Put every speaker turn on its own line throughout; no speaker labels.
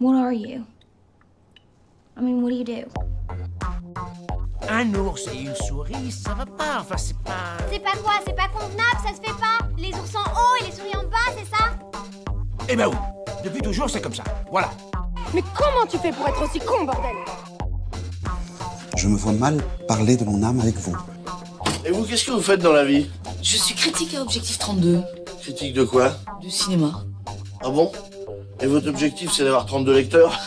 What are you? I mean, what do you do?
Un ours et une souris, ça va pas, enfin c'est pas...
C'est pas quoi? C'est pas convenable, ça se fait pas. Les ours en haut et les souris en bas, c'est ça?
Eh ben oui, depuis toujours c'est comme ça, voilà.
Mais comment tu fais pour être aussi con, bordel?
Je me vois mal parler de mon âme avec vous.
Et vous, qu'est-ce que vous faites dans la vie?
Je suis critique à Objectif 32.
Critique de quoi?
Du cinéma.
Ah bon? Et votre objectif, c'est d'avoir 32 lecteurs?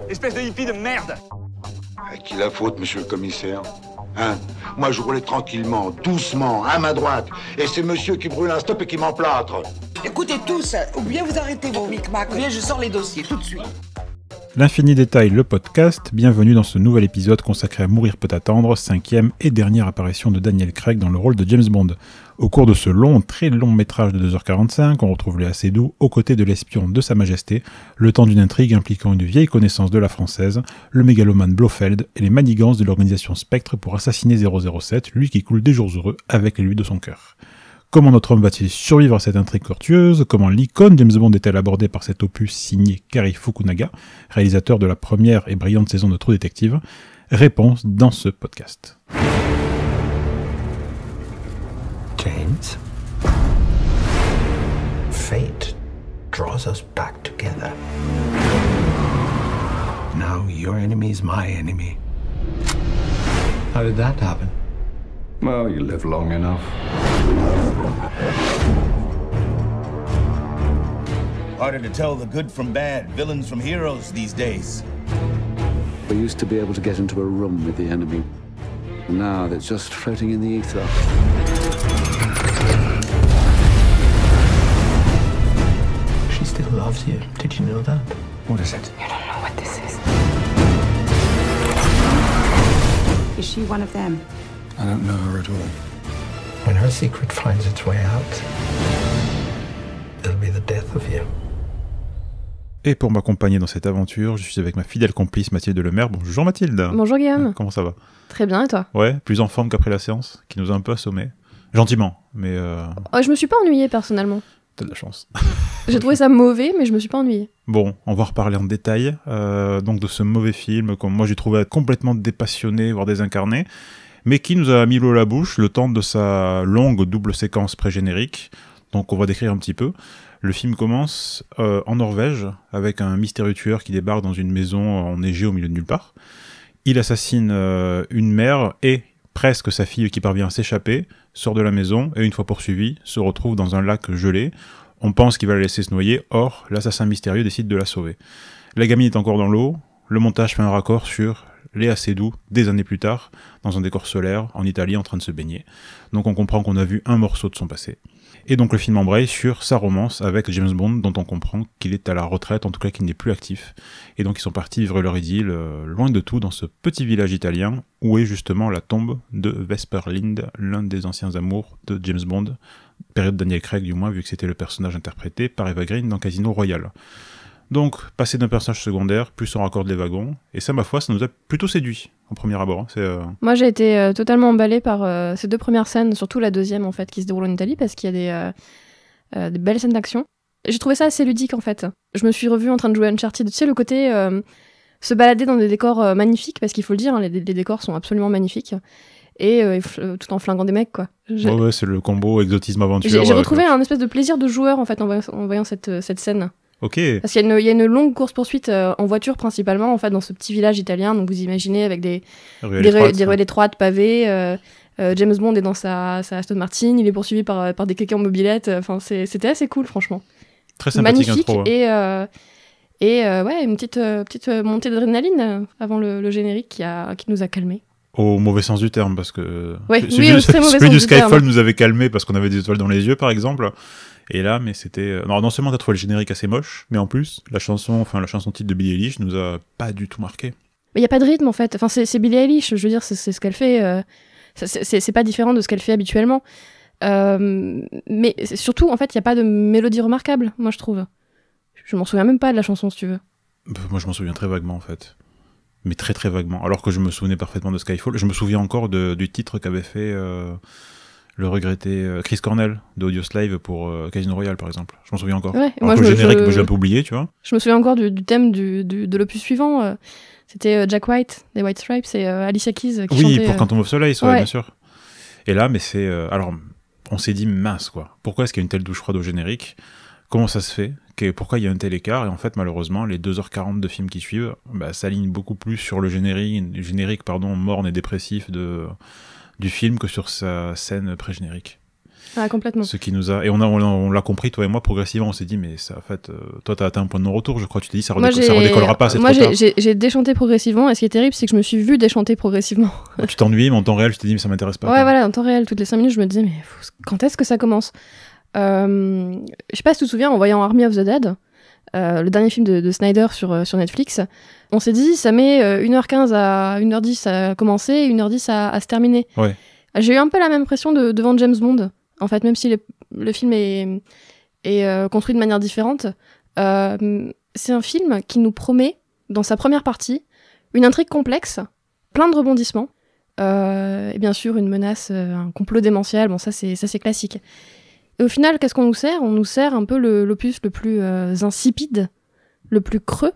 Espèce de hippie de merde!
À qui la faute, monsieur le commissaire? Hein? Moi, je roulais tranquillement, doucement, à ma droite. Et c'est monsieur qui brûle un stop et qui m'emplâtre.
Écoutez tous, ou bien vous arrêtez vos micmacs, ou bien je sors les dossiers tout de suite.
L'Infini Détail, le podcast, bienvenue dans ce nouvel épisode consacré à Mourir peut attendre, 5e et dernière apparition de Daniel Craig dans le rôle de James Bond. Au cours de ce très long métrage de 2h45, on retrouve Léa Seydoux aux côtés de l'espion de Sa Majesté, le temps d'une intrigue impliquant une vieille connaissance de la française, le mégalomane Blofeld et les manigances de l'organisation Spectre pour assassiner 007, lui qui coule des jours heureux avec lui de son cœur. Comment notre homme va-t-il survivre à cette intrigue tortueuse? Comment l'icône James Bond est-elle abordée par cet opus signé Cary Fukunaga, réalisateur de la première et brillante saison de True Detective? Réponse dans ce podcast.
James, fate draws us back together. Now your enemy is my enemy. How did that happen? Well, you live long enough.
Harder to tell the good from bad, villains from heroes these days.
We used to be able to get into a room with the enemy. Now they're just floating in the ether.
She still loves you. Did you know that? What is it?
You don't know what this is. Is she one of them?
I don't know her at all.
When her secret finds its way out, it'll be the death of you.
Et pour m'accompagner dans cette aventure, je suis avec ma fidèle complice Mathilde Lemaire. Bonjour Mathilde.
Bonjour Guillaume.
Comment ça va?
Très bien, et toi?
Ouais, plus en forme qu'après la séance, qui nous a un peu assommés. Gentiment, mais...
je me suis pas ennuyée personnellement.
T'as de la chance.
J'ai trouvé ça mauvais, mais je me suis pas ennuyée.
Bon, on va reparler en détail donc de ce mauvais film, comme moi j'ai trouvé complètement dépassionné, voire désincarné, mais qui nous a mis l'eau à la bouche le temps de sa longue double séquence pré-générique. Donc on va décrire un petit peu. Le film commence en Norvège, avec un mystérieux tueur qui débarque dans une maison enneigée au milieu de nulle part. Il assassine une mère et presque sa fille qui parvient à s'échapper, sort de la maison et une fois poursuivi, se retrouve dans un lac gelé. On pense qu'il va la laisser se noyer, or l'assassin mystérieux décide de la sauver. La gamine est encore dans l'eau, le montage fait un raccord sur Léa Seydoux, des années plus tard, dans un décor solaire, en Italie, en train de se baigner. Donc on comprend qu'on a vu un morceau de son passé. Et donc le film embraye sur sa romance avec James Bond, dont on comprend qu'il est à la retraite, en tout cas qu'il n'est plus actif. Et donc ils sont partis vivre leur idylle, loin de tout, dans ce petit village italien, où est justement la tombe de Vesper Lynd, l'un des anciens amours de James Bond, période Daniel Craig du moins, vu que c'était le personnage interprété par Eva Green dans Casino Royale. Donc, passer d'un personnage secondaire, plus on raccorde les wagons, et ça, ma foi, ça nous a plutôt séduit, en premier abord.
Moi, j'ai été totalement emballée par ces deux premières scènes, surtout la deuxième, en fait, qui se déroule en Italie, parce qu'il y a des belles scènes d'action. J'ai trouvé ça assez ludique, en fait. Je me suis revue en train de jouer Uncharted, tu sais, le côté se balader dans des décors magnifiques, parce qu'il faut le dire, hein, les décors sont absolument magnifiques, et tout en flinguant des mecs, quoi.
Ouais, c'est le combo exotisme-aventure.
J'ai retrouvé un espèce de plaisir de joueur, en fait, en voyant cette scène.
Ok.
Parce qu'il y a une longue course-poursuite en voiture principalement en fait dans ce petit village italien, donc vous imaginez avec des ruelles étroites pavées, James Bond est dans sa Aston Martin, il est poursuivi par des kékés en mobilette, enfin c'était assez cool franchement.
Très sympathique.
Magnifique
intro,
ouais. et une petite montée d'adrénaline avant le générique qui nous a calmés.
Au mauvais sens du terme, parce que
celui
du Skyfall nous avait calmés parce qu'on avait des étoiles dans les yeux par exemple. Et là, mais c'était... non seulement t'as trouvé le générique assez moche, mais en plus, la chanson titre de Billie Eilish nous a pas du tout marqué.
Mais il n'y a pas de rythme, en fait. Enfin, c'est Billie Eilish, je veux dire, c'est ce qu'elle fait. C'est pas différent de ce qu'elle fait habituellement. Mais surtout, en fait, il n'y a pas de mélodie remarquable, moi, je trouve. Je m'en souviens même pas de la chanson, si tu veux.
Moi, je m'en souviens très vaguement, en fait. Mais très, très vaguement. Alors que je me souvenais parfaitement de Skyfall. Je me souviens encore du titre qu'avait fait... le regretté Chris Cornell de Audioslave pour Casino Royale, par exemple. Je m'en souviens encore.
Ouais,
moi, le générique, j'ai un peu oublié, tu vois.
Je me souviens encore du thème de l'opus suivant. C'était Jack White, des White Stripes, et Alicia Keys qui chantait...
Oui, pour Quantum of Solace, bien sûr. Et là, mais c'est... alors, on s'est dit, mince, quoi. Pourquoi est-ce qu'il y a une telle douche froide au générique ? Comment ça se fait ? Pourquoi il y a un tel écart ? Et en fait, malheureusement, les 2h40 de films qui suivent s'alignent beaucoup plus sur le générique morne et dépressif du film que sur sa scène pré-générique.
Ah, complètement.
Ce qui nous a... Et on l'a compris, toi et moi, progressivement. On s'est dit, mais ça, en fait, toi, t'as atteint un point de non-retour, je crois. Tu t'es dit, ça redécollera pas, c'est trop tard. Moi,
j'ai déchanté progressivement. Et ce qui est terrible, c'est que je me suis vue déchanter progressivement.
Tu t'ennuyais, mais en temps réel, je t'ai dit, mais ça m'intéresse pas.
Ouais, voilà, en temps réel, toutes les 5 minutes, je me disais, mais quand est-ce que ça commence ? Je sais pas si tu te souviens, en voyant Army of the Dead, le dernier film de Snyder sur Netflix, on s'est dit, ça met 1h15 à 1h10 à commencer, 1h10 à se terminer.
Ouais.
J'ai eu un peu la même impression devant James Bond. En fait, même si le film est construit de manière différente, c'est un film qui nous promet, dans sa première partie, une intrigue complexe, plein de rebondissements, et bien sûr une menace, un complot démentiel, bon ça c'est classique. Et au final, qu'est-ce qu'on nous sert ? On nous sert un peu l'opus le plus insipide, le plus creux,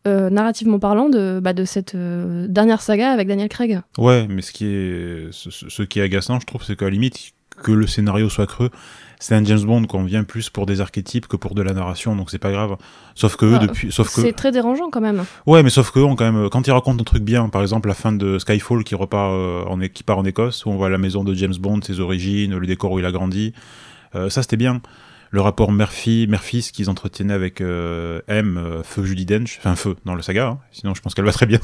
narrativement parlant, de cette dernière saga avec Daniel Craig.
Ouais, mais ce qui est agaçant, je trouve, c'est qu'à la limite, que le scénario soit creux, c'est un James Bond qu'on vient plus pour des archétypes que pour de la narration, donc c'est pas grave. Sauf que
c'est très dérangeant quand même.
Ouais, mais sauf que quand même, quand ils racontent un truc bien, par exemple la fin de Skyfall qui part en Écosse, où on voit la maison de James Bond, ses origines, le décor où il a grandi, ça c'était bien. Le rapport Murphy qu'ils entretenaient avec Feu Judi Dench, enfin Feu dans le saga, hein, sinon je pense qu'elle va très bien.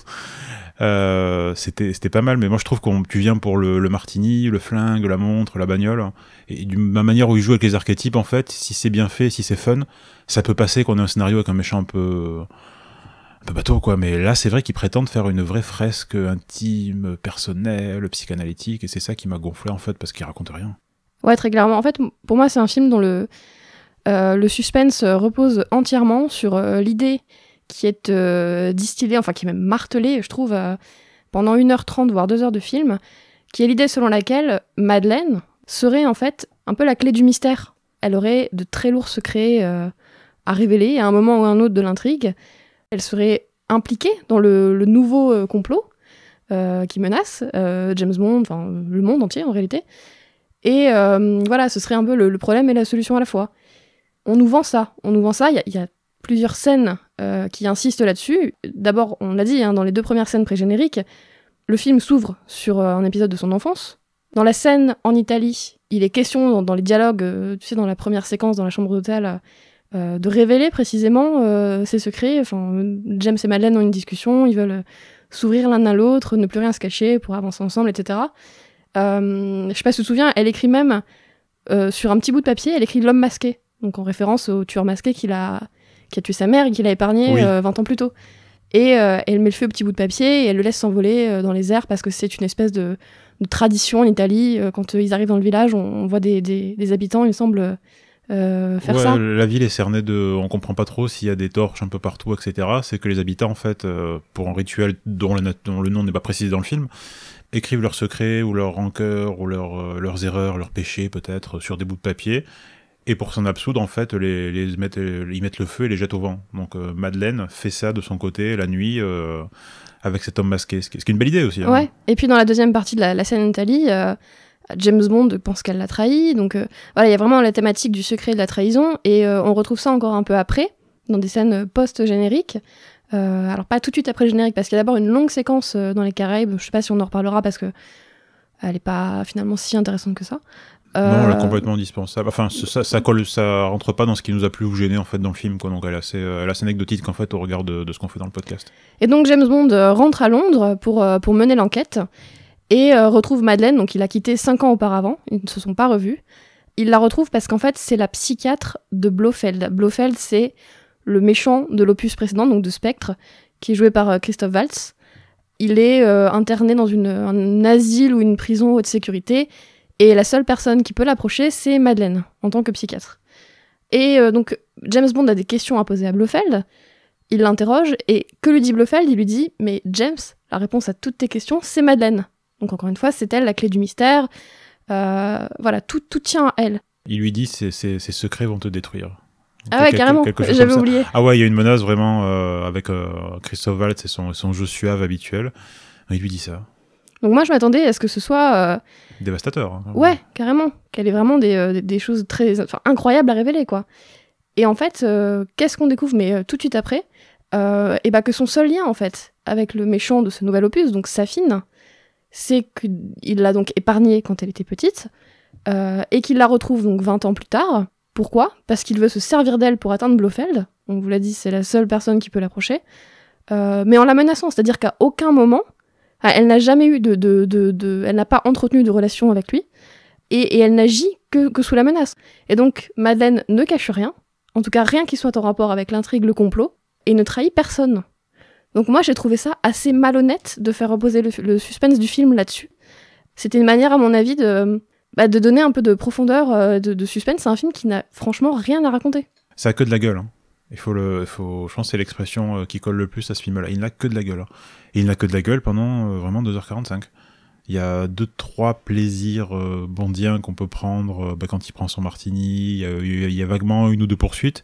C'était pas mal, mais moi je trouve que tu viens pour le martini, le flingue, la montre, la bagnole, et de la manière où il joue avec les archétypes, en fait, si c'est bien fait, si c'est fun, ça peut passer qu'on ait un scénario avec un méchant un peu bateau, quoi. Mais là, c'est vrai qu'ils prétendent faire une vraie fresque intime, personnelle, psychanalytique, et c'est ça qui m'a gonflé, en fait, parce qu'ils racontent rien.
Ouais, très clairement. En fait, pour moi, c'est un film dont le suspense repose entièrement sur l'idée qui est distillée, enfin qui est même martelée, je trouve, pendant 1h30, voire 2 heures de film, qui est l'idée selon laquelle Madeleine serait en fait un peu la clé du mystère. Elle aurait de très lourds secrets à révéler à un moment ou à un autre de l'intrigue. Elle serait impliquée dans le nouveau complot qui menace James Bond, enfin le monde entier en réalité. Et voilà, ce serait un peu le problème et la solution à la fois. On nous vend ça, il y a plusieurs scènes qui insistent là-dessus. D'abord, on l'a dit, dans les 2 premières scènes pré-génériques, le film s'ouvre sur un épisode de son enfance. Dans la scène en Italie, il est question, dans les dialogues, tu sais, dans la première séquence dans la chambre d'hôtel, de révéler précisément ses secrets. Enfin, James et Madeleine ont une discussion, ils veulent s'ouvrir l'un à l'autre, ne plus rien se cacher pour avancer ensemble, etc. Je sais pas si tu te souviens, elle écrit même sur un petit bout de papier, elle écrit l'homme masqué, donc en référence au tueur masqué qui a tué sa mère et qui l'a épargné 20 ans plus tôt. Et elle met le feu au petit bout de papier et elle le laisse s'envoler dans les airs parce que c'est une espèce de tradition en Italie. Quand ils arrivent dans le village, on voit des habitants, il me semble, faire ça.
La ville est cernée on comprend pas trop s'il y a des torches un peu partout, etc. C'est que les habitants, en fait, pour un rituel dont le nom n'est pas précisé dans le film, écrivent leurs secrets ou leurs rancœurs ou leurs erreurs, leurs péchés peut-être sur des bouts de papier. Et pour s'en absoudre, en fait, ils mettent le feu et les jettent au vent. Donc Madeleine fait ça de son côté la nuit avec cet homme masqué, ce qui est une belle idée aussi. Hein.
Ouais. Et puis dans la deuxième partie de la scène en Italie, James Bond pense qu'elle l'a trahi. Donc voilà, il y a vraiment la thématique du secret et de la trahison. Et on retrouve ça encore un peu après, dans des scènes post-génériques. Alors pas tout de suite après le générique, parce qu'il y a d'abord une longue séquence dans les Caraïbes. Je sais pas si on en reparlera parce que elle est pas finalement si intéressante que ça.
Non, elle est complètement indispensable. Enfin, ça rentre pas dans ce qui nous a plus gêné en fait dans le film, quoi. Donc elle est assez anecdotique en fait au regard de ce qu'on fait dans le podcast.
Et donc James Bond rentre à Londres pour mener l'enquête et retrouve Madeleine. Donc il a quitté 5 ans auparavant, ils ne se sont pas revus. Il la retrouve parce qu'en fait c'est la psychiatre de Blofeld. Blofeld, c'est le méchant de l'opus précédent, donc de Spectre, qui est joué par Christophe Waltz. Il est interné dans un asile ou une prison haute sécurité. Et la seule personne qui peut l'approcher, c'est Madeleine, en tant que psychiatre. Et donc, James Bond a des questions à poser à Blofeld, il l'interroge, et que lui dit Blofeld ? Il lui dit « Mais James, la réponse à toutes tes questions, c'est Madeleine. » Donc encore une fois, c'est elle la clé du mystère, Voilà, tout tient à elle.
Il lui dit ces secrets vont te détruire.
Ah ouais, carrément, j'avais oublié.
Ah ouais, il y a une menace vraiment avec Christophe Waltz et son jeu suave habituel. Il lui dit ça.
Donc moi, je m'attendais à ce que ce soit...
dévastateur. Hein.
Ouais, carrément. Qu'elle ait vraiment des choses incroyables à révéler, quoi. Et en fait, qu'est-ce qu'on découvre tout de suite après que son seul lien, en fait, avec le méchant de ce nouvel opus, donc Safin, c'est qu'il l'a donc épargnée quand elle était petite, et qu'il la retrouve donc 20 ans plus tard. Pourquoi ? Parce qu'il veut se servir d'elle pour atteindre Blofeld. On vous l'a dit, c'est la seule personne qui peut l'approcher. Mais en la menaçant, c'est-à-dire qu'à aucun moment, elle n'a jamais eu elle n'a pas entretenu de relation avec lui, et elle n'agit que sous la menace. Et donc, Madeleine ne cache rien, en tout cas rien qui soit en rapport avec l'intrigue, le complot, et ne trahit personne. Donc moi, j'ai trouvé ça assez malhonnête de faire reposer le suspense du film là-dessus. C'était une manière, à mon avis, de donner un peu de profondeur, de suspense à un film qui n'a franchement rien à raconter.
Ça a que de la gueule. Hein. Je pense que c'est l'expression qui colle le plus à ce film-là. Il n'a que de la gueule. Et il n'a que de la gueule pendant vraiment 2h45. Il y a 2-3 plaisirs bondiens qu'on peut prendre quand il prend son martini. Il y a vaguement 1 ou 2 poursuites.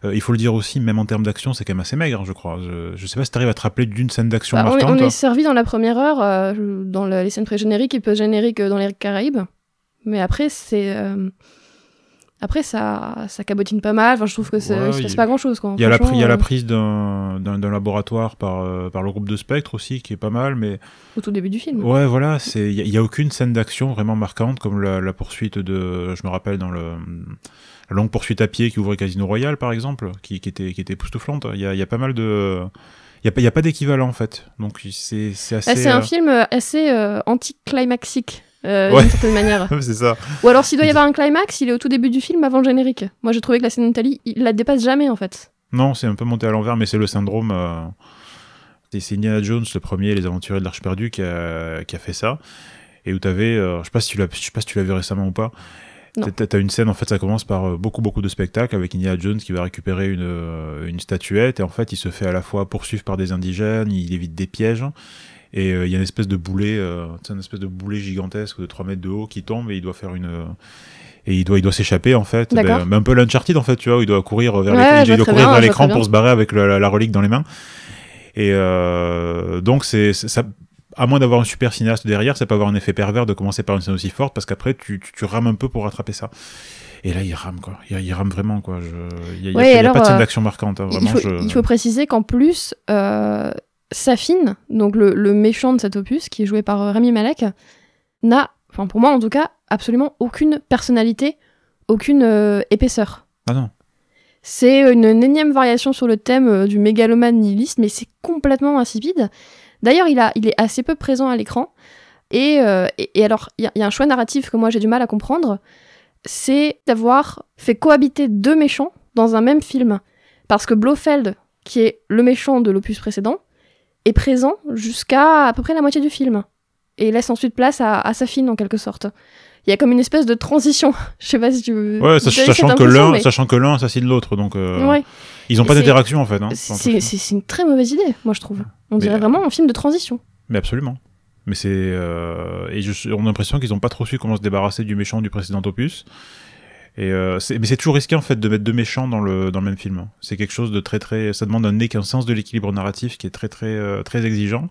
Il faut le dire aussi, même en termes d'action, c'est quand même assez maigre, je crois. Je sais pas si tu arrives à te rappeler d'une scène d'action marquante.
On est servi dans la première heure, dans les scènes pré-génériques et post-génériques dans les Caraïbes. Mais après, ça cabotine pas mal. Enfin, je trouve que il se passe pas grand-chose.
Il y a la prise d'un laboratoire par le groupe de Spectre aussi, qui est pas mal, mais...
Au tout début du film.
Ouais, voilà. Il y a aucune scène d'action vraiment marquante, comme la poursuite je me rappelle dans la longue poursuite à pied qui ouvrait Casino Royale, par exemple, qui était époustouflante. Il y a pas mal de... Il n'y a pas d'équivalent, en fait. Donc, c'est assez...
C'est un film assez anti-climaxique. D'une certaine manière.
C'est ça.
Ou alors s'il doit y avoir un climax, il est au tout début du film avant le générique. Moi j'ai trouvé que la scène d'Italie, il la dépasse jamais en fait.
Non, c'est un peu monté à l'envers, mais c'est le syndrome. C'est Indiana Jones, le premier, Les Aventuriers de l'Arche perdue, qui a fait ça. Et où t'avais, je sais pas si tu l'as vu récemment ou pas. T'as une scène, en fait, ça commence par beaucoup de spectacles avec Indiana Jones qui va récupérer une statuette, et en fait il se fait à la fois poursuivre par des indigènes, il évite des pièges. Et il y a une espèce de boulet, gigantesque de 3 mètres de haut qui tombe et il doit faire et il doit s'échapper en fait. Mais un peu l'Uncharted en fait, tu vois, où il doit courir vers l'écran pour se barrer avec la relique dans les mains. Et donc ça, à moins d'avoir un super cinéaste derrière, ça peut avoir un effet pervers de commencer par une scène aussi forte parce qu'après tu rames un peu pour rattraper ça. Et là, il rame, quoi. Il rame vraiment, quoi. Il y a pas de scène d'action marquante. Hein, vraiment,
il faut préciser qu'en plus... Safin, donc le méchant de cet opus, qui est joué par Rami Malek, n'a, enfin pour moi en tout cas, absolument aucune personnalité, aucune épaisseur.
Ah non.
C'est une énième variation sur le thème du mégalomane nihiliste, mais c'est complètement insipide. D'ailleurs, il est assez peu présent à l'écran. Et alors, il y a un choix narratif que moi j'ai du mal à comprendre, c'est d'avoir fait cohabiter 2 méchants dans un même film. Parce que Blofeld, qui est le méchant de l'opus précédent, est présent jusqu'à peu près la moitié du film. Et laisse ensuite place à Safin, en quelque sorte. Il y a comme une espèce de transition. Je sais pas si tu veux...
Ouais, sachant que l'un assassine l'autre, donc...
Ouais.
Ils n'ont pas d'interaction, en fait. Hein,
c'est une très mauvaise idée, moi, je trouve. On dirait vraiment un film de transition.
Mais absolument. Mais c'est... on a l'impression qu'ils n'ont pas trop su comment se débarrasser du méchant du précédent opus. Mais c'est toujours risqué en fait de mettre 2 méchants dans le même film. C'est quelque chose de très ça demande un sens de l'équilibre narratif qui est très exigeant.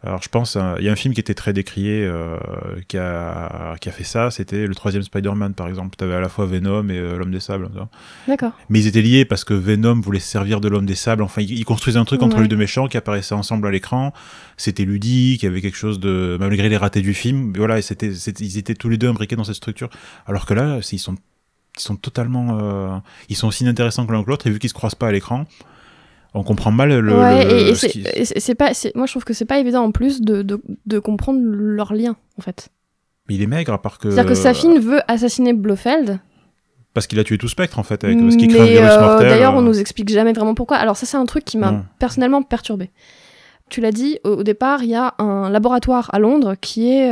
Alors je pense il y a un film qui était très décrié qui a fait ça, c'était le 3e Spider-Man par exemple. T'avais à la fois Venom et l'Homme des Sables.
D'accord.
Mais ils étaient liés parce que Venom voulait se servir de l'Homme des Sables. Enfin, ils construisaient un truc entre les 2 méchants qui apparaissaient ensemble à l'écran. C'était ludique, il y avait quelque chose de malgré les ratés du film. Mais voilà, ils étaient tous les 2 imbriqués dans cette structure. Alors que là, ils sont totalement... ils sont aussi inintéressants que l'un que l'autre, et vu qu'ils se croisent pas à l'écran, on comprend mal
moi je trouve que c'est pas évident en plus de comprendre leur lien, en fait.
Mais il est maigre, à part que...
C'est-à-dire que Safin veut assassiner Blofeld...
Parce qu'il a tué tout Spectre, en fait, parce qu'il crée un virus mortel.
D'ailleurs, on nous explique jamais vraiment pourquoi. Alors ça, c'est un truc qui m'a personnellement perturbée. Tu l'as dit, au départ, il y a un laboratoire à Londres qui est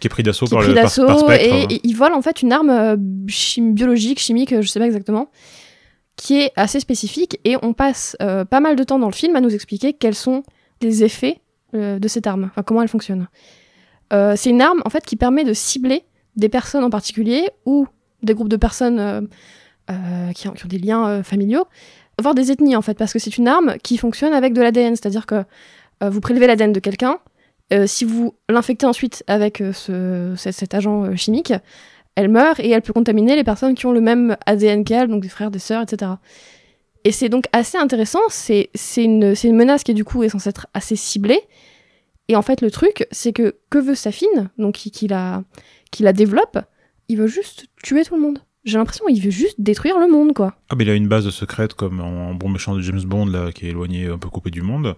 pris d'assaut par Spectre.
Et ils volent en fait une arme biologique, chimique, je sais pas exactement, qui est assez spécifique, et on passe pas mal de temps dans le film à nous expliquer quels sont les effets de cette arme, enfin comment elle fonctionne. C'est une arme en fait qui permet de cibler des personnes en particulier ou des groupes de personnes qui ont des liens familiaux, voire des ethnies en fait, parce que c'est une arme qui fonctionne avec de l'ADN, c'est-à-dire que vous prélevez l'ADN de quelqu'un, si vous l'infectez ensuite avec cet agent chimique, elle meurt et elle peut contaminer les personnes qui ont le même ADN qu'elle, donc des frères, des sœurs, etc. Et c'est donc assez intéressant, c'est une menace qui du coup est censée être assez ciblée, et en fait le truc, c'est que veut Safin, donc qui la développe, il veut juste tuer tout le monde. J'ai l'impression qu'il veut juste détruire le monde, quoi.
Ah, mais il a une base secrète comme en bon méchant de James Bond, là, qui est éloigné, un peu coupé du monde.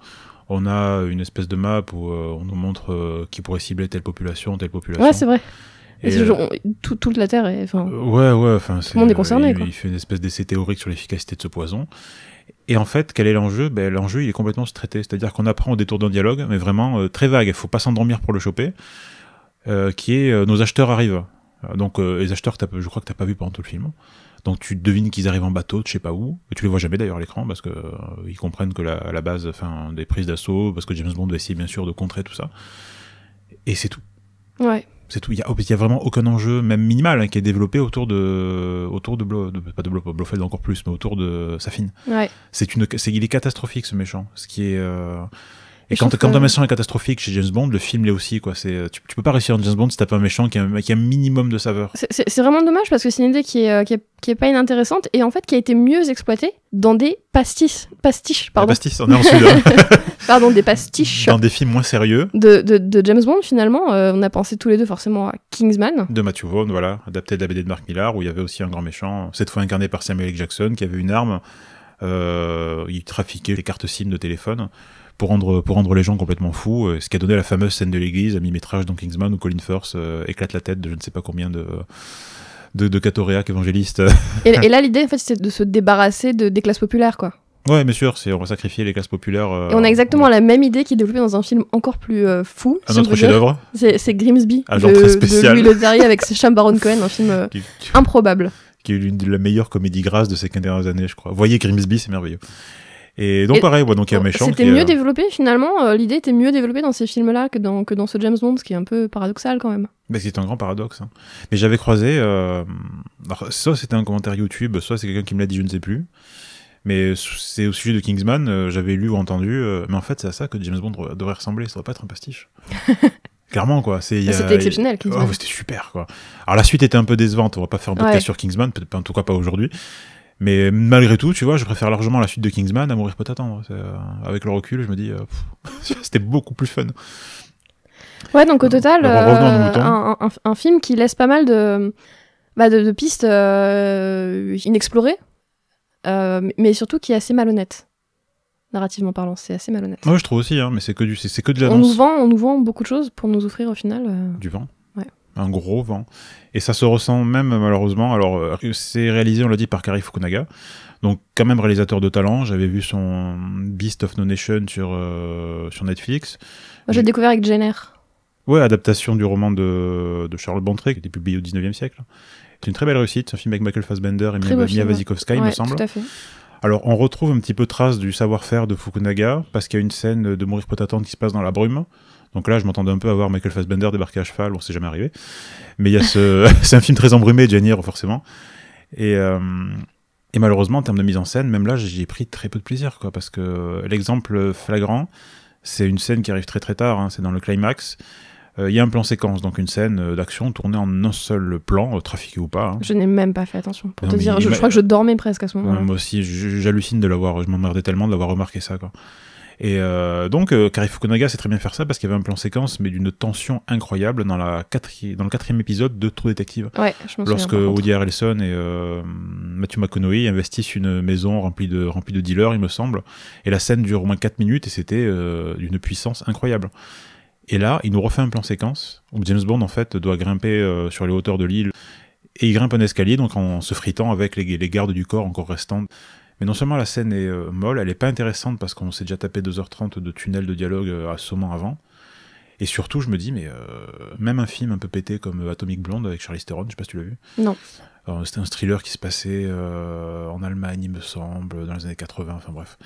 On a une espèce de map où on nous montre qui pourrait cibler telle population.
Ouais, c'est vrai. Et toute la Terre est...
Ouais, enfin...
Tout le monde est concerné, quoi.
Il fait une espèce d'essai théorique sur l'efficacité de ce poison. Et en fait, quel est l'enjeu ? L'enjeu, il est complètement traité. C'est-à-dire qu'on apprend au détour d'un dialogue, mais vraiment très vague. Il faut pas s'endormir pour le choper. Qui est nos acheteurs arrivent. Donc les acheteurs, je crois que t'as pas vu pendant tout le film. Donc tu devines qu'ils arrivent en bateau, je sais pas où, et tu les vois jamais d'ailleurs à l'écran parce que ils comprennent que la base, enfin des prises d'assaut, parce que James Bond va essayer bien sûr de contrer tout ça. Et c'est tout.
Ouais.
C'est tout. Il y a vraiment aucun enjeu, même minimal, hein, qui est développé autour de pas de Blofeld encore plus, mais autour de Safin.
Ouais.
Il est catastrophique ce méchant. Ce qui est Et quand un méchant est catastrophique chez James Bond, le film l'est aussi, quoi. Tu peux pas réussir en James Bond si t'as pas un méchant qui a un minimum de saveur.
C'est vraiment dommage parce que c'est une idée qui est pas inintéressante et en fait qui a été mieux exploitée dans des pastiches, pardon.
Des pastiches, on est en sud.
Pardon, des pastiches.
Dans des films moins sérieux.
De James Bond, finalement, on a pensé tous les deux forcément à Kingsman.
De Matthew Vaughn, voilà, adapté de la BD de Mark Millar, où il y avait aussi un grand méchant, cette fois incarné par Samuel L. Jackson, qui avait une arme. Il trafiquait les cartes SIM de téléphone pour rendre les gens complètement fous, ce qui a donné la fameuse scène de l'église à mi-métrage dans Kingsman où Colin Firth éclate la tête de je ne sais pas combien de cathoréaques évangélistes.
Et là, l'idée, en fait, c'est de se débarrasser des classes populaires, quoi.
Ouais, bien sûr, on va sacrifier les classes populaires.
Et on a exactement la même idée qui est développée dans un film encore plus fou.
Un autre chef-d'œuvre.
C'est Grimsby,
très spécial.
de Louis Leterrier avec Sacha Baron Cohen, un film improbable.
Qui est l'une de la meilleure comédie grasse de ces 15 dernières années, je crois. Voyez Grimsby, c'est merveilleux. Et donc pareil, donc il y a un méchant.
C'était mieux développé finalement, l'idée était mieux développée dans ces films-là que dans ce James Bond, ce qui est un peu paradoxal quand même.
Bah, c'est un grand paradoxe. Hein. Mais j'avais croisé, soit c'était un commentaire YouTube, soit c'est quelqu'un qui me l'a dit, je ne sais plus. Mais c'est au sujet de Kingsman, j'avais lu ou entendu, mais en fait c'est à ça que James Bond devrait ressembler, ça devrait pas être un pastiche. Clairement, quoi.
C'était exceptionnel, Kingsman.
Oh, c'était super, quoi. Alors la suite était un peu décevante, on va pas faire un podcast sur Kingsman, en tout cas pas aujourd'hui. Mais malgré tout, tu vois, je préfère largement la suite de Kingsman à Mourir peut attendre. Avec le recul, je me dis, c'était beaucoup plus fun.
Ouais, donc au total, un film qui laisse pas mal de pistes inexplorées, mais surtout qui est assez malhonnête. Narrativement parlant, c'est assez malhonnête.
Ouais, je trouve aussi, hein, mais c'est que de l'annonce.
On nous vend beaucoup de choses pour nous offrir au final.
Du vent.
Ouais.
Un gros vent. Et ça se ressent même malheureusement. Alors, c'est réalisé, on l'a dit, par Cary Fukunaga. Donc, quand même réalisateur de talent. J'avais vu son Beast of No Nation sur Netflix.
Moi, j'ai découvert avec Jenner.
Ouais, adaptation du roman de Charlotte Bontré, qui a été publié au 19e siècle. C'est une très belle réussite. C'est un film avec Michael Fassbender et Mia Wasikowska, il me semble.
Tout à fait.
Alors, on retrouve un petit peu trace du savoir-faire de Fukunaga, parce qu'il y a une scène de Mourir peut attendre qui se passe dans la brume. Donc là, je m'entendais un peu à voir Michael Fassbender débarquer à cheval, bon, c'est jamais arrivé. Mais il y a c'est un film très embrumé, Jennifer, forcément. Et malheureusement, en termes de mise en scène, même là, j'y ai pris très peu de plaisir, quoi, parce que l'exemple flagrant, c'est une scène qui arrive très très tard, hein, c'est dans le climax. Il y a un plan séquence, donc une scène d'action tournée en un seul plan, trafiqué ou pas. Hein.
Je n'ai même pas fait attention, pour te dire. Je crois que je dormais presque à ce moment-là.
Moi aussi, j'hallucine de l'avoir, je m'emmerdais tellement de l'avoir remarqué ça, quoi. Et donc, Cary Fukunaga sait très bien faire ça parce qu'il y avait un plan séquence, mais d'une tension incroyable dans le 4e épisode de True Detective.
Ouais, je m'en souviens.
Lorsque Woody Harrelson et Matthew McConaughey investissent une maison remplie de dealers, il me semble. Et la scène dure au moins 4 minutes et c'était d'une puissance incroyable. Et là, il nous refait un plan séquence où James Bond, en fait, doit grimper sur les hauteurs de l'île. Et il grimpe un escalier, donc en se fritant avec les gardes du corps encore restants. Mais non seulement la scène est molle, elle est pas intéressante parce qu'on s'est déjà tapé 2h30 de tunnel de dialogue assommant avant. Et surtout, je me dis, mais même un film un peu pété comme Atomic Blonde avec Charlize Theron, je sais pas si tu l'as vu.
Non.
C'était un thriller qui se passait en Allemagne, il me semble, dans les années 80, enfin bref.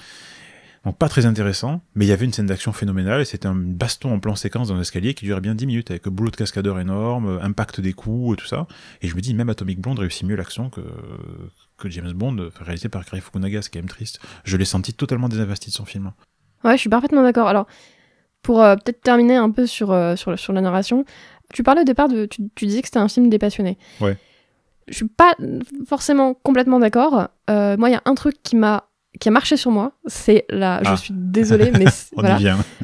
Donc pas très intéressant, mais il y avait une scène d'action phénoménale, et c'était un baston en plan séquence dans un escalier qui durait bien 10 minutes, avec un boulot de cascadeur énorme, impact des coups et tout ça. Et je me dis, même Atomic Blonde réussit mieux l'action que James Bond, réalisé par Cary Fukunaga, c'est quand même triste. Je l'ai senti totalement désinvesti de son film.
Ouais, je suis parfaitement d'accord. Alors, pour peut-être terminer un peu sur la narration, tu parlais au départ tu disais que c'était un film des passionnés.
Ouais.
Je suis pas forcément complètement d'accord. Moi, il y a un truc qui a marché sur moi, c'est je suis désolée, mais voilà,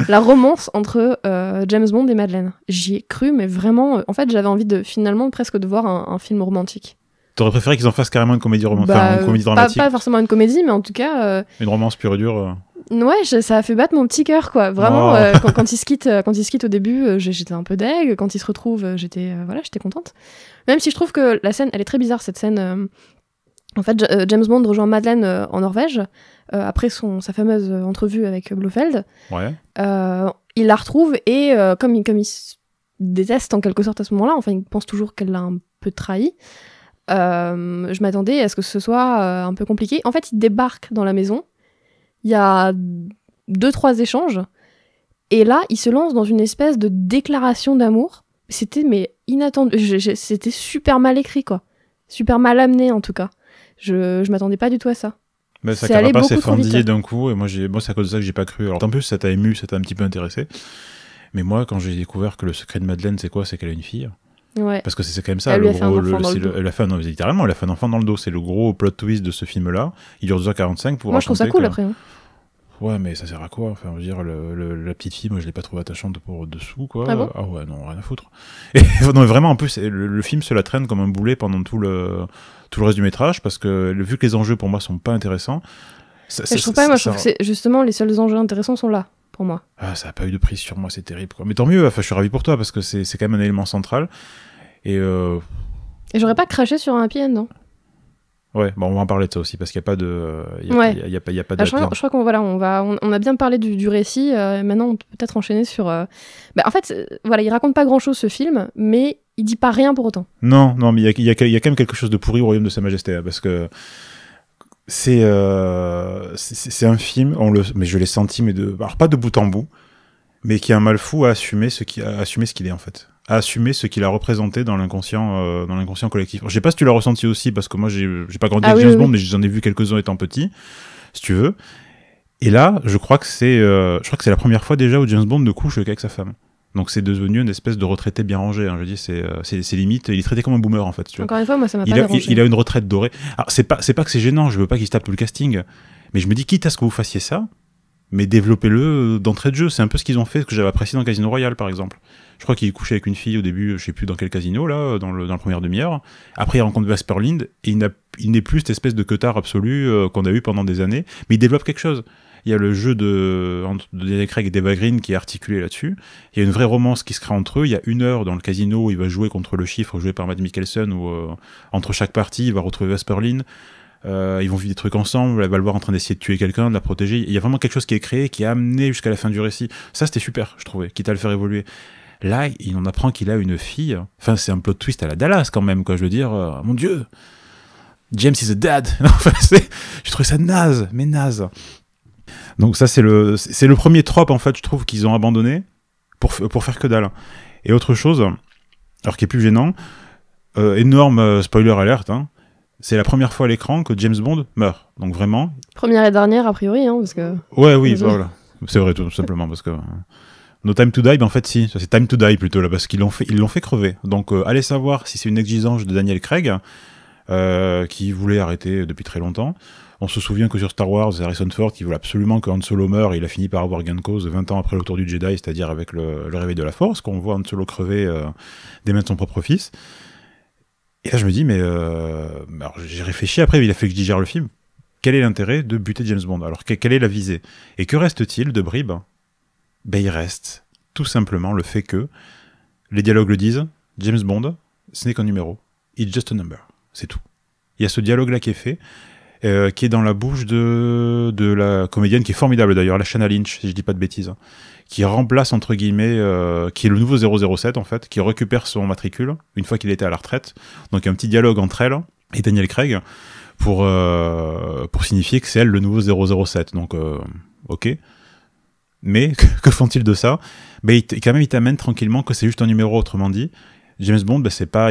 la romance entre James Bond et Madeleine. J'y ai cru, mais vraiment, en fait, j'avais envie finalement presque de voir un film romantique.
T'aurais préféré qu'ils en fassent carrément une comédie romantique, une comédie dramatique.
Pas forcément une comédie, mais en tout cas...
Une romance pure et dure.
Ouais, ça a fait battre mon petit cœur, quoi. Vraiment, quand ils se quittent au début, j'étais un peu deg. Quand ils se retrouvent, j'étais contente. Même si je trouve que la scène, elle est très bizarre, cette scène. En fait, James Bond rejoint Madeleine en Norvège, après sa fameuse entrevue avec Blofeld.
Ouais.
Il la retrouve, et comme il se déteste en quelque sorte à ce moment-là, enfin, il pense toujours qu'elle l'a un peu trahi. Je m'attendais à ce que ce soit un peu compliqué. En fait, il débarque dans la maison. Il y a 2-3 échanges, et là, il se lance dans une espèce de déclaration d'amour. C'était inattendu. C'était super mal écrit, quoi. Super mal amené, en tout cas. Je m'attendais pas du tout à ça.
Bah, sa carapace s'est fendillée d'un coup, et moi c'est à cause de ça que j'ai pas cru. Alors, en plus, ça t'a ému, ça t'a un petit peu intéressé. Mais moi, quand j'ai découvert que le secret de Madeleine, c'est quoi ? C'est qu'elle a une fille.
Ouais.
Parce que c'est quand même ça.
Elle lui a fait un enfant dans le dos.
Littéralement, elle a fait un enfant dans le dos. C'est le gros plot twist de ce film-là. Il dure 2h45 pour
moi, je trouve ça cool, après. Hein.
Ouais, mais ça sert à quoi ? Enfin, je veux dire, la petite fille, moi, je l'ai pas trouvée attachante pour dessous, quoi.
Ah bon ?
Ah ouais, non, rien à foutre. Et non, vraiment, en plus, le film se la traîne comme un boulet pendant tout le reste du métrage, parce que vu que les enjeux, pour moi, sont pas intéressants...
je trouve pas, moi, je trouve que justement, les seuls enjeux intéressants sont là, pour moi.
Ah, ça a pas eu de prise sur moi, c'est terrible, quoi. Mais tant mieux, enfin, je suis ravi pour toi, parce que c'est quand même un élément central. Et
j'aurais pas craché sur un happy end, non ?
Ouais, bon, on va en parler de ça aussi, parce qu'il n'y a pas de... Il y a pas de...
Je crois qu'on a bien parlé du récit, maintenant on peut peut-être enchaîner sur... en fait, voilà, il raconte pas grand-chose, ce film, mais il dit pas rien pour autant. Non,
mais il y a quand même quelque chose de pourri au royaume de Sa Majesté, parce que c'est un film, mais je l'ai senti, alors pas de bout en bout, mais qui a un mal fou à assumer ce qu'il est, en fait. À assumer ce qu'il a représenté dans l'inconscient collectif. Alors, je sais pas si tu l'as ressenti aussi, parce que moi j'ai pas grandi avec James Bond, mais j'en ai vu quelques-uns étant petit, si tu veux. Et là, je crois que c'est la première fois déjà où James Bond ne couche qu'avec sa femme. Donc c'est devenu une espèce de retraité bien rangé. Hein. Je dis, c'est limite, il est traité comme un boomer, en fait. Tu vois.
Encore une fois, moi ça m'a pas dérangé.
Il a une retraite dorée. Alors c'est pas que c'est gênant, je veux pas qu'il se tape tout le casting, mais je me dis, quitte à ce que vous fassiez ça, mais développez-le d'entrée de jeu. C'est un peu ce qu'ils ont fait, ce que j'avais apprécié dans Casino Royale, par exemple. Je crois qu'il couchait avec une fille au début, je sais plus dans quel casino, là, dans la première demi-heure. Après, il rencontre Vesper Lynd, et il n'est plus cette espèce de queutard absolu qu'on a eu pendant des années, mais il développe quelque chose. Il y a le jeu de Daniel Craig et d'Eva Green qui est articulé là-dessus. Il y a une vraie romance qui se crée entre eux. Il y a 1 heure dans le casino où il va jouer contre le chiffre, joué par Mads Mikkelsen, où entre chaque partie, il va retrouver Vesper Lynd. Ils vont vivre des trucs ensemble, elle va le voir en train d'essayer de tuer quelqu'un, de la protéger. Il y a vraiment quelque chose qui est créé, qui est amené jusqu'à la fin du récit. Ça, c'était super, je trouvais, quitte à le faire évoluer. Là, il en apprend qu'il a une fille. Enfin, c'est un plot twist à la Dallas, quand même, quoi. Je veux dire, mon Dieu, James is a dad. Je trouvais ça naze, mais naze. Donc ça, c'est le premier trope, en fait, je trouve, qu'ils ont abandonné pour faire que dalle. Et autre chose, alors qui est plus gênant, énorme spoiler alert, hein, c'est la première fois à l'écran que James Bond meurt. Donc vraiment...
Première et dernière, a priori, hein, parce que...
Ouais, oui, voilà. C'est vrai, tout simplement, parce que... No Time to Die, ben en fait, si. Ça, c'est Time to Die, plutôt, là, parce qu'ils l'ont fait crever. Donc, allez savoir si c'est une exigence de Daniel Craig, qui voulait arrêter depuis très longtemps. On se souvient que sur Star Wars, c'est Harrison Ford qui voulait absolument que Han Solo meure, et il a fini par avoir gain de cause 20 ans après le retour du Jedi, c'est-à-dire avec le réveil de la Force, qu'on voit Han Solo crever des mains de son propre fils. Et là, je me dis, mais... alors, j'ai réfléchi après, il a fait que je digère le film. Quel est l'intérêt de buter James Bond ? Alors, quelle est la visée ? Et que reste-t-il de bribes ? Ben, il reste tout simplement le fait que les dialogues le disent, James Bond, ce n'est qu'un numéro. It's just a number. C'est tout. Il y a ce dialogue-là qui est fait, qui est dans la bouche de la comédienne, qui est formidable d'ailleurs, Lashana Lynch, si je dis pas de bêtises, hein, qui remplace, entre guillemets, qui est le nouveau 007, en fait, qui récupère son matricule, une fois qu'il était à la retraite. Donc, il y a un petit dialogue entre elle et Daniel Craig, pour signifier que c'est elle le nouveau 007. Donc, ok. Mais que font-ils de ça? Quand même, ils t'amènent tranquillement que c'est juste un numéro, autrement dit. James Bond,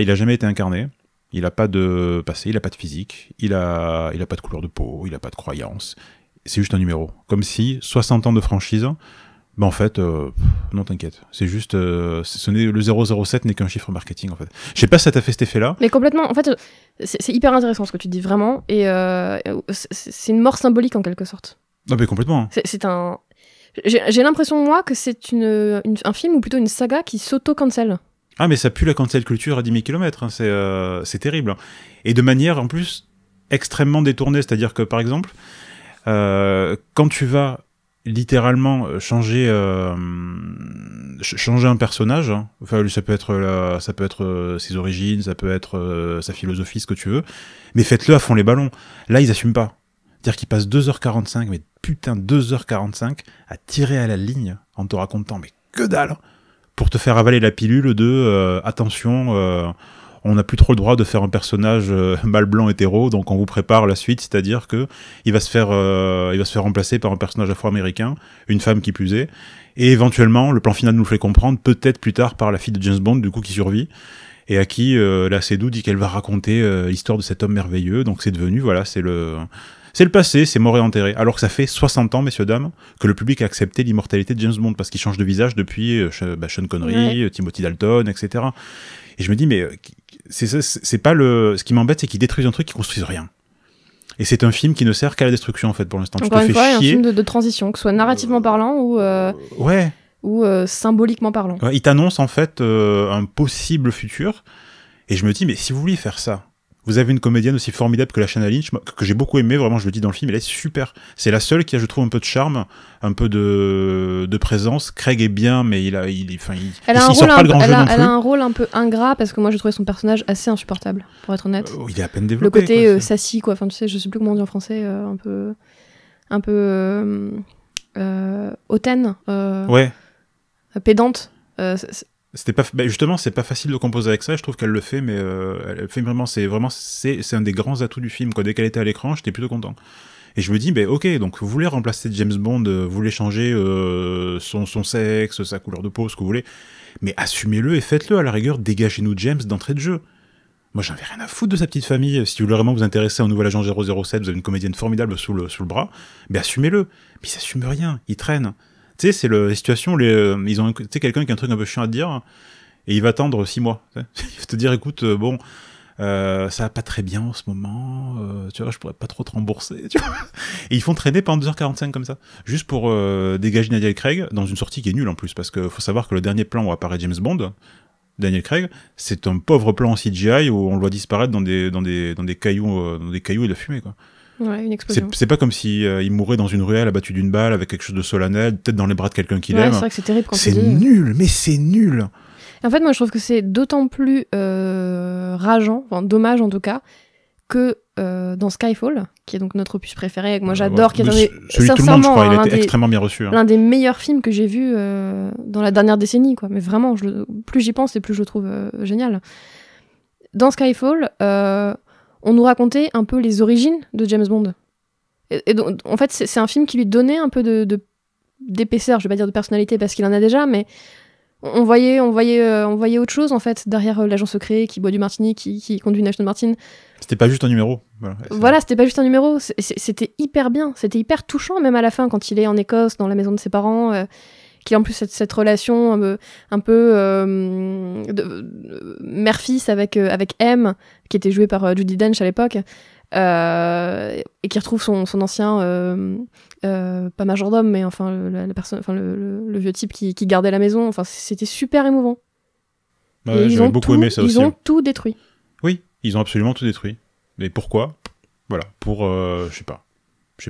il a jamais été incarné. Il a pas de passé, il a pas de physique, il a pas de couleur de peau, il a pas de croyance. C'est juste un numéro. Comme si 60 ans de franchise, en fait, non t'inquiète. C'est juste, le 007 n'est qu'un chiffre marketing en fait. Je sais pas si ça t'a fait cet effet-là.
Mais complètement. En fait, c'est hyper intéressant ce que tu dis vraiment, et c'est une mort symbolique en quelque sorte.
Non mais complètement.
C'est un. J'ai l'impression moi que c'est un film ou plutôt une saga qui s'auto-cancel.
Ah mais ça pue la cancel culture à 10 000 km, c'est terrible. Et de manière en plus extrêmement détournée, c'est-à-dire que par exemple, quand tu vas littéralement changer un personnage, hein, enfin ça peut être ses origines, ça peut être sa philosophie, ce que tu veux, mais faites-le à fond les ballons. Là ils assument pas. C'est-à-dire qu'ils passent 2h45, mais putain 2h45 à tirer à la ligne en te racontant mais que dalle, pour te faire avaler la pilule de attention, on n'a plus trop le droit de faire un personnage mâle blanc hétéro, donc on vous prépare la suite, c'est-à-dire que il va se faire remplacer par un personnage afro-américain, une femme qui plus est, et éventuellement le plan final nous le fait comprendre, peut-être plus tard par la fille de James Bond du coup qui survit, et à qui la Seydoux dit qu'elle va raconter l'histoire de cet homme merveilleux, donc c'est devenu, voilà, c'est le passé, c'est mort et enterré. Alors que ça fait 60 ans, messieurs, dames, que le public a accepté l'immortalité de James Bond, parce qu'il change de visage depuis Sean Connery, Timothy Dalton, etc. Et je me dis, mais c'est pas le... Ce qui m'embête, c'est qu'ils détruisent un truc, qu'ils construisent rien. Et c'est un film qui ne sert qu'à la destruction, en fait, pour l'instant.
Encore une fois, un film de transition, que ce soit narrativement parlant ou symboliquement parlant.
Ouais, il t'annonce, en fait, un possible futur. Et je me dis, mais si vous vouliez faire ça, vous avez une comédienne aussi formidable que Lashana Lynch, que j'ai beaucoup aimé, vraiment, je le dis dans le film, elle est super. C'est la seule qui a, je trouve, un peu de charme, un peu de présence. Craig est bien, mais il sort pas le grand jeu non plus.
Elle a un rôle un peu ingrat, parce que moi, je trouvais son personnage assez insupportable, pour être honnête.
Il est à peine développé.
Le côté sassy, quoi. Enfin, tu sais, je sais plus comment on dit en français, un peu hautaine.
Ouais.
Pédante.
C'était pas, justement, c'est pas facile de composer avec ça. Je trouve qu'elle le fait, mais elle fait vraiment, c'est un des grands atouts du film. Quoi. Dès qu'elle était à l'écran, j'étais plutôt content. Et je me dis, ok, donc vous voulez remplacer James Bond, vous voulez changer son sexe, sa couleur de peau, ce que vous voulez, mais assumez-le et faites-le. À la rigueur, dégagez-nous James d'entrée de jeu. Moi, j'en avais rien à foutre de sa petite famille. Si vous voulez vraiment vous intéresser au nouvel agent 007, vous avez une comédienne formidable sous le bras, mais assumez-le. Mais ils s'assument rien, ils traînent. Tu sais, c'est la situation, ils ont quelqu'un qui a un truc un peu chiant à te dire, et il va attendre 6 mois. Il va te dire, écoute, ça va pas très bien en ce moment, tu vois, je pourrais pas trop te rembourser, tu vois. Et ils font traîner pendant 2h45 comme ça, juste pour dégager Daniel Craig, dans une sortie qui est nulle en plus, parce qu'il faut savoir que le dernier plan où apparaît James Bond, Daniel Craig, c'est un pauvre plan en CGI où on le voit disparaître dans des cailloux et de la fumée, quoi.
Ouais, une explosion.
C'est pas comme si il mourait dans une ruelle abattu d'une balle avec quelque chose de solennel, peut-être dans les bras de quelqu'un qu'il aime.
C'est vrai que c'est terrible quand
c'est nul, mais c'est nul.
Et en fait, moi, je trouve que c'est d'autant plus rageant, enfin dommage en tout cas, que dans Skyfall, qui est donc notre opus préféré, que moi j'adore, qui est
celui de tout le monde, je crois, il a été extrêmement bien reçu.
L'un des meilleurs films que j'ai vu dans la dernière décennie, quoi. Mais vraiment, plus j'y pense et plus je le trouve génial. Dans Skyfall, on nous racontait un peu les origines de James Bond. Et donc, en fait, c'est un film qui lui donnait un peu d'épaisseur, je vais pas dire de personnalité parce qu'il en a déjà, mais on voyait autre chose en fait derrière l'agent secret qui boit du martini, qui conduit une Aston Martin.
C'était pas juste un numéro.
Voilà, c'était pas juste un numéro. C'était hyper bien, c'était hyper touchant même à la fin quand il est en Écosse dans la maison de ses parents. Qui a en plus cette relation un peu mère-fils avec M, qui était jouée par Judi Dench à l'époque, et qui retrouve son ancien, pas majordome, mais enfin le vieux type qui gardait la maison. Enfin, c'était super émouvant.
Ouais, j'avais beaucoup aimé ça aussi.
Ils ont tout détruit.
Oui, ils ont absolument tout détruit. Mais pourquoi ? Voilà, pour, je sais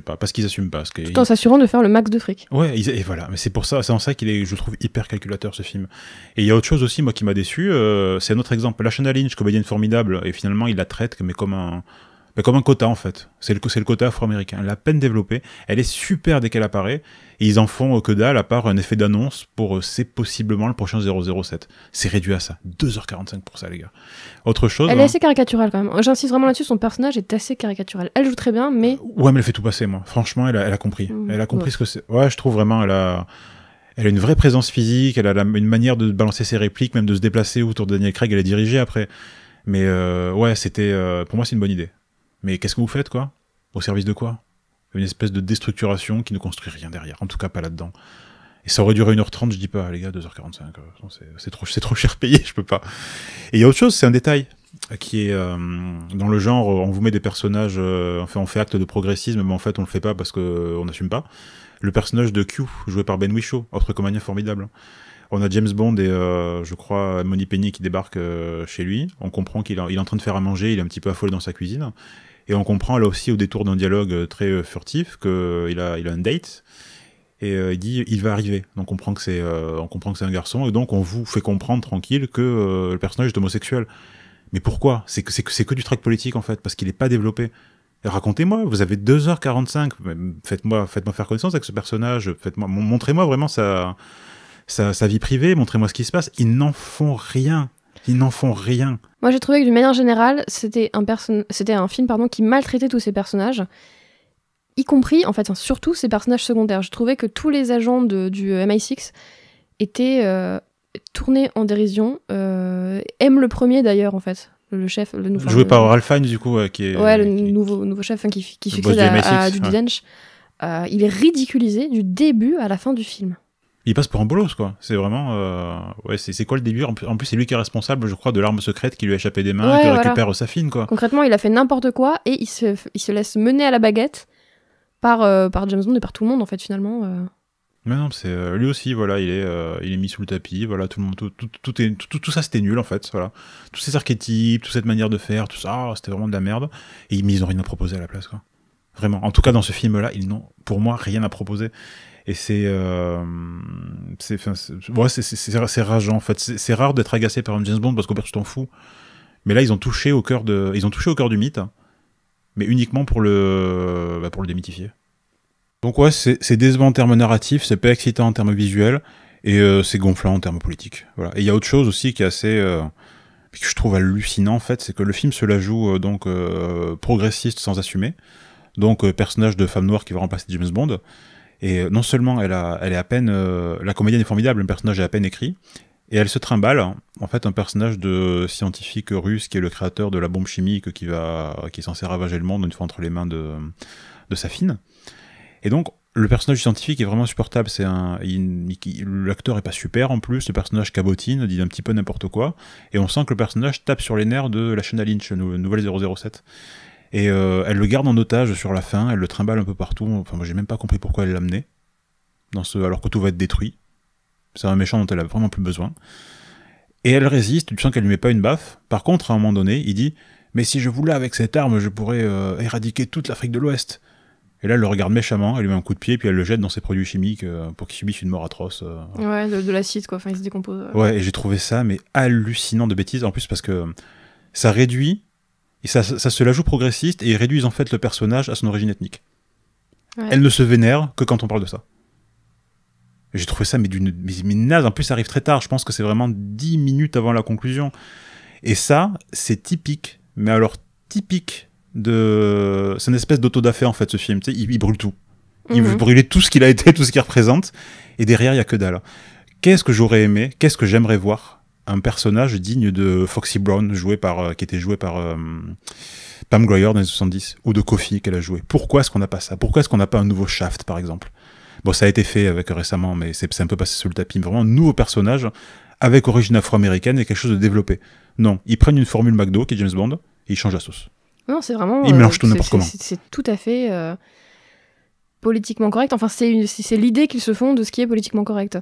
pas, parce qu'ils assument pas.
Tout en s'assurant de faire le max de fric.
Ouais, et voilà, mais c'est en ça qu'il est, je trouve, hyper calculateur ce film. Et il y a autre chose aussi, moi, qui m'a déçu, c'est un autre exemple. Lashana Lynch, comédienne formidable, et finalement, il la traite mais comme comme un quota en fait. C'est le quota afro-américain. Elle est à peine développée, elle est super dès qu'elle apparaît, et ils en font que dalle à part un effet d'annonce pour c'est possiblement le prochain 007. C'est réduit à ça. 2h45 pour ça les gars. Autre chose...
Elle est assez caricaturale quand même. J'insiste vraiment là-dessus, son personnage est assez caricatural. Elle joue très bien, mais...
Ouais, mais elle fait tout passer, moi. Franchement, elle a compris. Elle a compris ce que c'est. Ouais, je trouve vraiment, elle a une vraie présence physique, elle a une manière de balancer ses répliques, même de se déplacer autour de Daniel Craig, elle est dirigée après. Mais ouais, c'était... pour moi, c'est une bonne idée. Mais qu'est-ce que vous faites, quoi? Au service de quoi? Une espèce de déstructuration qui ne construit rien derrière, en tout cas pas là-dedans. Et ça aurait duré 1h30, je dis pas, les gars, 2h45, c'est trop cher payé, je peux pas. Et il y a autre chose, c'est un détail qui est dans le genre, on vous met des personnages, enfin on fait acte de progressisme, mais en fait on le fait pas parce qu'on n'assume pas. Le personnage de Q, joué par Ben Whishaw, autre comédien formidable. On a James Bond et je crois Money Penny qui débarque chez lui. On comprend qu'il est en train de faire à manger, il est un petit peu affolé dans sa cuisine. Et on comprend là aussi au détour d'un dialogue très furtif qu'il a un date. Et il dit il va arriver. Donc on comprend que c'est un garçon et donc on vous fait comprendre tranquille que le personnage est homosexuel. Mais pourquoi? C'est que du track politique en fait, parce qu'il n'est pas développé. Et racontez-moi, vous avez 2h45, faites-moi faire connaissance avec ce personnage, montrez-moi vraiment sa vie privée, montrez-moi ce qui se passe. Ils n'en font rien. Moi j'ai trouvé que d'une manière générale, c'était un film qui maltraitait tous ces personnages, y compris, en fait, surtout ces personnages secondaires. Je trouvais que tous les agents du MI6 étaient tournés en dérision. M le premier d'ailleurs, en fait, le chef. Joué par Ralph Fiennes, du coup, qui est...
Ouais, le nouveau chef qui succède à Judi Dench. Il est ridiculisé du début à la fin du film.
Il passe pour un bolos, quoi. C'est vraiment... Ouais, c'est quoi le début? En plus, c'est lui qui est responsable, je crois, de l'arme secrète qui lui a échappé des mains et qui récupère sa fille, quoi.
Concrètement, il a fait n'importe quoi et il se laisse mener à la baguette par James Bond et par tout le monde, en fait, finalement.
Mais non, c'est lui aussi, voilà, il est mis sous le tapis, voilà, tout le monde, tout ça, c'était nul, en fait, voilà. Tous ces archétypes, toute cette manière de faire, tout ça, c'était vraiment de la merde. Et ils ont rien à proposer à la place, quoi. Vraiment. En tout cas, dans ce film-là, ils n'ont, pour moi, rien à proposer. Et c'est rageant en fait. C'est rare d'être agacé par un James Bond parce qu'au pire tu t'en fous. Mais là ils ont touché au cœur du mythe, mais uniquement pour le démythifier. Donc ouais, c'est décevant en termes narratifs, c'est pas excitant en termes visuels et c'est gonflant en termes politiques. Voilà. Et il y a autre chose aussi qui est assez que je trouve hallucinant en fait, c'est que le film se la joue progressiste sans assumer. Donc personnage de femme noire qui va remplacer James Bond. Et non seulement elle est à peine... la comédienne est formidable, le personnage est à peine écrit, et elle se trimballe, en fait, un personnage de scientifique russe qui est le créateur de la bombe chimique qui est censé ravager le monde une fois entre les mains de sa fille. Et donc, le personnage scientifique est vraiment insupportable. L'acteur est pas super en plus, le personnage cabotine, dit un petit peu n'importe quoi, et on sent que le personnage tape sur les nerfs de la Lashana Lynch, nouvelle 007. Et elle le garde en otage sur la fin, elle le trimballe un peu partout. Enfin, moi j'ai même pas compris pourquoi elle l'a amené, alors que tout va être détruit. C'est un méchant dont elle a vraiment plus besoin. Et elle résiste, tu sens qu'elle lui met pas une baffe. Par contre, à un moment donné, il dit « Mais si je voulais avec cette arme, je pourrais éradiquer toute l'Afrique de l'Ouest. » Et là, elle le regarde méchamment, elle lui met un coup de pied, puis elle le jette dans ses produits chimiques pour qu'il subisse une mort atroce.
Ouais, de l'acide, quoi. Enfin, il se décompose.
Ouais, et j'ai trouvé ça, mais hallucinant de bêtises. En plus, parce que ça réduit... Et ça se la joue progressiste et ils réduisent en fait le personnage à son origine ethnique. Ouais. Elle ne se vénère que quand on parle de ça. J'ai trouvé ça mais naze. En plus, ça arrive très tard. Je pense que c'est vraiment 10 minutes avant la conclusion. Et ça, c'est typique. Mais alors, typique de... C'est une espèce d'autodafé en fait, ce film. Tu sais, il brûle tout. Il veut brûler tout ce qu'il a été, tout ce qu'il représente. Et derrière, il n'y a que dalle. Qu'est-ce que j'aurais aimé, qu'est-ce que j'aimerais voir un personnage digne de Foxy Brown, qui était joué par Pam Grier dans les 70, ou de Kofi qu'elle a joué. Pourquoi est-ce qu'on n'a pas ça? Pourquoi est-ce qu'on n'a pas un nouveau Shaft, par exemple? Bon, ça a été fait récemment, mais c'est un peu passé sous le tapis. Vraiment un nouveau personnage, avec origine afro-américaine et quelque chose de développé. Non, ils prennent une formule McDo, qui est James Bond, et ils changent la sauce.
Non, c'est vraiment...
Ils mélangent tout n'importe comment.
C'est tout à fait politiquement correct. Enfin, c'est l'idée qu'ils se font de ce qui est politiquement correct.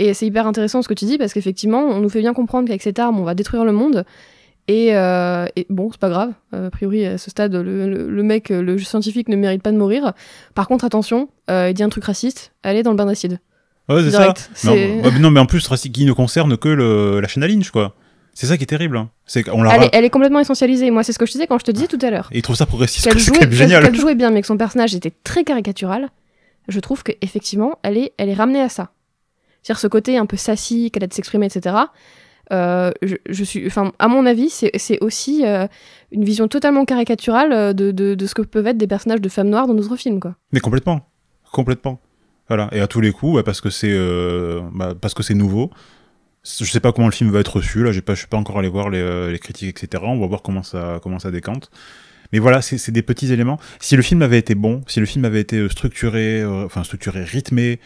Et c'est hyper intéressant ce que tu dis, parce qu'effectivement, on nous fait bien comprendre qu'avec cette arme, on va détruire le monde. Et bon, c'est pas grave. A priori, à ce stade, le scientifique ne mérite pas de mourir. Par contre, attention, il dit un truc raciste, allez dans le bain d'acide.
Ouais, c'est direct, ça. Non, mais en plus, qui ne concerne que la Lashana Lynch, quoi. C'est ça qui est terrible. Hein. C'est qu'on la
elle est complètement essentialisée. Moi, c'est ce que je disais quand je te disais tout à l'heure.
Et il trouve ça progressiste,
Qu'elle
c'est
jouait,
quand même génial.
Qu'elle jouait bien, mais que son personnage était très caricatural. Je trouve qu'effectivement, elle est ramenée à ça. C'est-à-dire ce côté un peu sassy, qu'elle a de s'exprimer, etc. À mon avis, c'est aussi une vision totalement caricaturale de ce que peuvent être des personnages de femmes noires dans d'autres films, quoi.
Mais complètement. Voilà. Et à tous les coups, parce que c'est nouveau. Je sais pas comment le film va être reçu, là, je suis pas encore allé voir les critiques, etc. On va voir comment ça décante. Mais voilà, c'est des petits éléments. Si le film avait été bon, si le film avait été structuré, rythmé,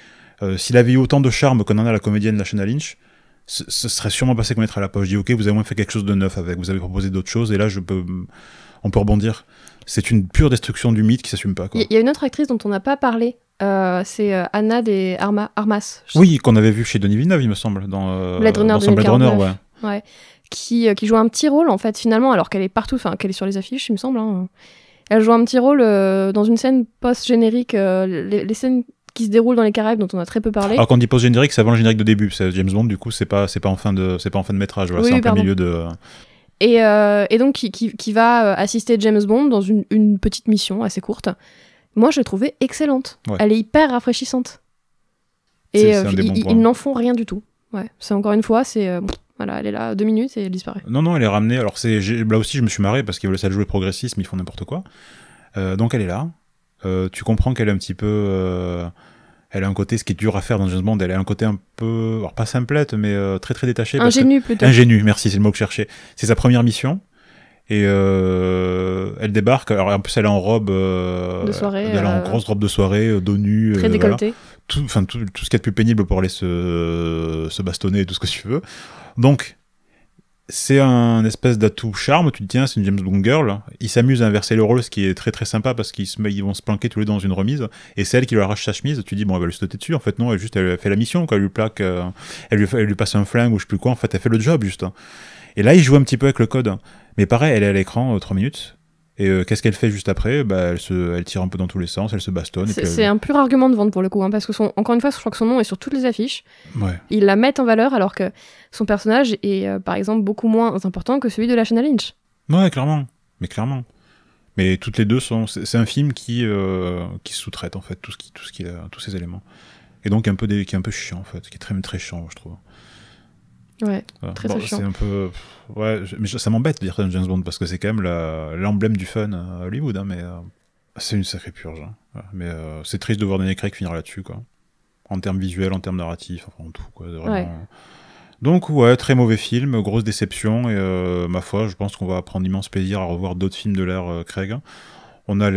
s'il avait eu autant de charme qu'en en a la comédienne Lashana Lynch, ce serait sûrement passé comme lettre à la poche. Je dis, ok, vous avez moins fait quelque chose de neuf avec, vous avez proposé d'autres choses, et là, on peut rebondir. C'est une pure destruction du mythe qui s'assume pas, quoi.
Il y a une autre actrice dont on n'a pas parlé, c'est Anna de Armas.
Oui, qu'on avait vu chez Denis Villeneuve, il me semble, dans
Blade Runner,
son Blade Runner,
ouais. Qui joue un petit rôle, en fait, finalement, alors qu'elle est partout, enfin, qu'elle est sur les affiches, il me semble. Hein. Elle joue un petit rôle dans une scène post-générique, les scènes qui se déroulent dans les Caraïbes, dont on a très peu parlé.
Alors quand on dit post-générique, c'est avant le générique de début. C'est James Bond, du coup, c'est pas en fin de métrage, voilà,
oui,
c'est en plein milieu de...
Et donc, qui va assister James Bond dans une petite mission assez courte. Moi, je l'ai trouvée excellente. Ouais. Elle est hyper rafraîchissante. Et ils n'en font rien du tout. Ouais. C'est encore une fois, voilà, elle est là 2 minutes et elle disparaît.
Non, elle est ramenée. Alors là aussi, je me suis marré parce qu'ils veulent essayer de jouer progressiste, mais ils font n'importe quoi. Donc elle est là. Tu comprends qu'elle est un petit peu... elle a un côté, ce qui est dur à faire dans James Bond, elle a un côté un peu... Alors pas simplette, mais très très détaché.
Ingénue plutôt.
Ingénue, merci, c'est le mot que je cherchais. C'est sa première mission. Et elle débarque, alors en plus elle est en robe...
de soirée.
Elle est en grosse robe de soirée, dos nu.
Très décolletée.
Voilà. Tout ce qu'il y a de plus pénible pour aller se bastonner et tout ce que tu veux. Donc... c'est un espèce d'atout charme, tu te dis tiens c'est une James Bond girl, ils s'amusent à inverser le rôle, ce qui est très très sympa parce qu'ils vont se planquer tous les deux dans une remise, et c'est elle qui lui arrache sa chemise, tu te dis bon elle va lui sauter dessus, en fait non, elle fait la mission, quoi. Elle lui plaque, elle lui passe un flingue ou je sais plus quoi, en fait elle fait le job juste. Et là il joue un petit peu avec le code, mais pareil elle est à l'écran 3 minutes, et qu'est-ce qu'elle fait juste après? Elle tire un peu dans tous les sens, elle se bastonne.
C'est un pur argument de vente pour le coup, hein, parce que encore une fois, je crois que son nom est sur toutes les affiches.
Ouais.
Ils la mettent en valeur alors que son personnage est par exemple beaucoup moins important que celui de Lashana Lynch.
Ouais, clairement. Mais toutes les deux c'est un film qui se sous-traite en fait tous ces éléments. Et donc qui est un peu chiant en fait, qui est très très chiant je trouve.
Ouais, très chiant.
C'est un peu... Ouais, mais ça m'embête de dire ça de James Bond, parce que c'est quand même l'emblème du fun à Hollywood, hein, mais c'est une sacrée purge. Hein. Ouais, mais c'est triste de voir Daniel Craig finir là-dessus, quoi. En termes visuels, en termes narratifs, enfin en tout, quoi. Vraiment... Ouais. Donc, ouais, très mauvais film, grosse déception, et ma foi, je pense qu'on va prendre immense plaisir à revoir d'autres films de l'ère Craig. On a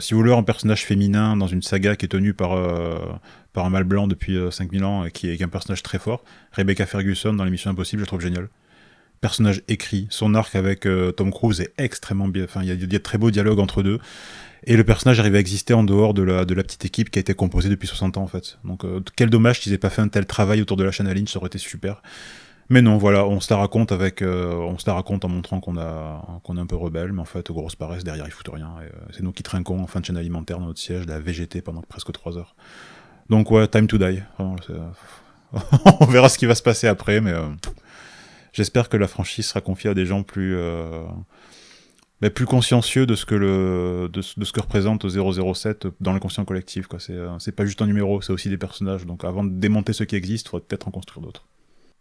si vous voulez, un personnage féminin dans une saga qui est tenue par un mâle blanc depuis 5000 ans et qui est un personnage très fort. Rebecca Ferguson dans l'émission Impossible, je la trouve géniale. Personnage écrit, son arc avec Tom Cruise est extrêmement bien. Enfin, il y a de très beaux dialogues entre deux. Et le personnage arrive à exister en dehors de la petite équipe qui a été composée depuis 60 ans en fait. Donc quel dommage qu'ils aient pas fait un tel travail autour de Lashana Lynch, ça aurait été super. Mais non, voilà, on se la raconte en montrant qu'on est un peu rebelle, mais en fait, grosse paresse, derrière, ils foutent rien. C'est nous qui trinquons en fin de chaîne alimentaire dans notre siège, de la VGT pendant presque 3 heures. Donc ouais, time to die. Vraiment, on verra ce qui va se passer après, mais j'espère que la franchise sera confiée à des gens plus consciencieux de ce que représente 007 dans l'inconscient collectif, quoi. C'est pas juste un numéro, c'est aussi des personnages. Donc avant de démonter ceux qui existent, il faudrait peut-être en construire d'autres.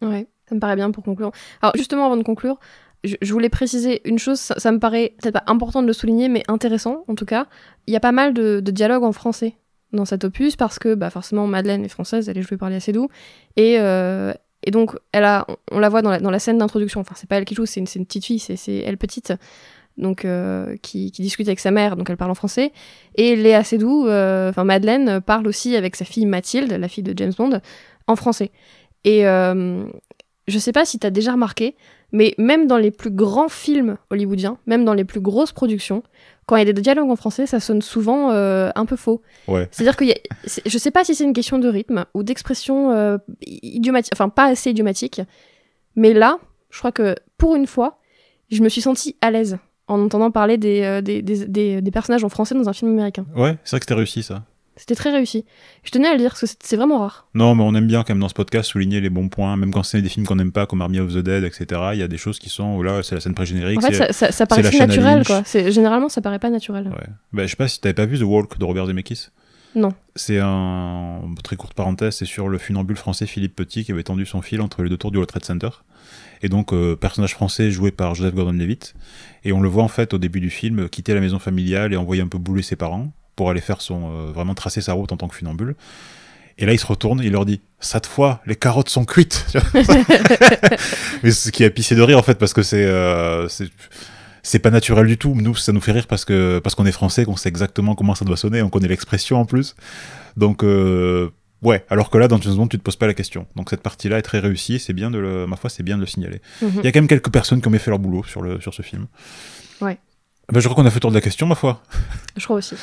Ouais, ça me paraît bien pour conclure. Alors justement, avant de conclure, je voulais préciser une chose, ça me paraît peut-être pas important de le souligner, mais intéressant en tout cas. Il y a pas mal de dialogues en français dans cet opus, parce que forcément Madeleine est française, elle est jouée par Léa Seydoux, et donc on la voit dans la scène d'introduction, enfin c'est pas elle qui joue, c'est une petite fille, c'est elle petite, donc qui discute avec sa mère, donc elle parle en français, et Léa Seydoux, Madeleine, parle aussi avec sa fille Mathilde, la fille de James Bond, en français. Et je sais pas si t'as déjà remarqué, mais même dans les plus grands films hollywoodiens, même dans les plus grosses productions, quand il y a des dialogues en français, ça sonne souvent un peu faux.
Ouais.
C'est-à-dire que je sais pas si c'est une question de rythme ou d'expression idiomatique, enfin pas assez idiomatique, mais là, je crois que pour une fois, je me suis sentie à l'aise en entendant parler des personnages en français dans un film américain.
Ouais, c'est vrai que c'était réussi ça.
C'était très réussi. Je tenais à le dire, parce que c'est vraiment rare.
Non, mais on aime bien quand même dans ce podcast souligner les bons points, même quand c'est des films qu'on n'aime pas, comme Army of the Dead, etc. Il y a des choses qui sont, là, c'est la scène pré-générique.
En fait, ça paraît si naturel, quoi. Généralement, ça paraît pas naturel.
Ouais. Bah, je sais pas si t'avais pas vu The Walk de Robert Zemeckis.
Non.
C'est un très courte parenthèse, c'est sur le funambule français Philippe Petit qui avait tendu son fil entre les deux tours du World Trade Center. Et donc, personnage français joué par Joseph Gordon-Levitt. Et on le voit en fait au début du film quitter la maison familiale et envoyer un peu bouler ses parents pour aller faire vraiment tracer sa route en tant que funambule. Et là, il se retourne et il leur dit « Cette fois, les carottes sont cuites !» Mais ce qui a pissé de rire, en fait, parce que c'est pas naturel du tout. Nous, ça nous fait rire parce qu'on est français, qu'on sait exactement comment ça doit sonner, on connaît l'expression en plus. Donc, ouais, alors que là, dans James Bond, tu te poses pas la question. Donc cette partie-là est très réussie, ma foi, c'est bien de le signaler. Il y a quand même quelques personnes qui ont bien fait leur boulot sur ce film.
Ouais.
Ben, je crois qu'on a fait le tour de la question, ma foi.
Je crois aussi.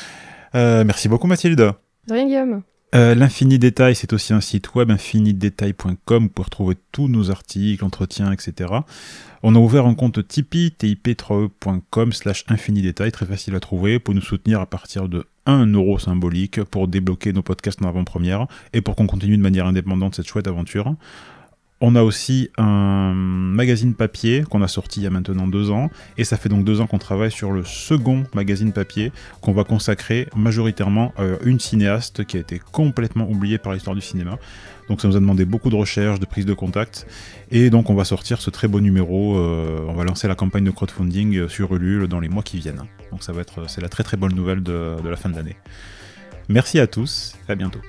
Merci beaucoup, Mathilde.
De rien, Guillaume.
L'Infini Détail, c'est aussi un site web, infinidetail.com, pour retrouver tous nos articles, entretiens, etc. On a ouvert un compte Tipeee, tip3e.com/infinidetail, très facile à trouver, pour nous soutenir à partir de 1€ symbolique, pour débloquer nos podcasts en avant-première, et pour qu'on continue de manière indépendante cette chouette aventure. On a aussi un magazine papier qu'on a sorti il y a maintenant 2 ans, et ça fait donc 2 ans qu'on travaille sur le second magazine papier qu'on va consacrer majoritairement à une cinéaste qui a été complètement oubliée par l'histoire du cinéma. Donc ça nous a demandé beaucoup de recherche, de prise de contact, et donc on va sortir ce très beau numéro, on va lancer la campagne de crowdfunding sur Ulule dans les mois qui viennent. Donc c'est la très très bonne nouvelle de la fin de l'année. Merci à tous, à bientôt.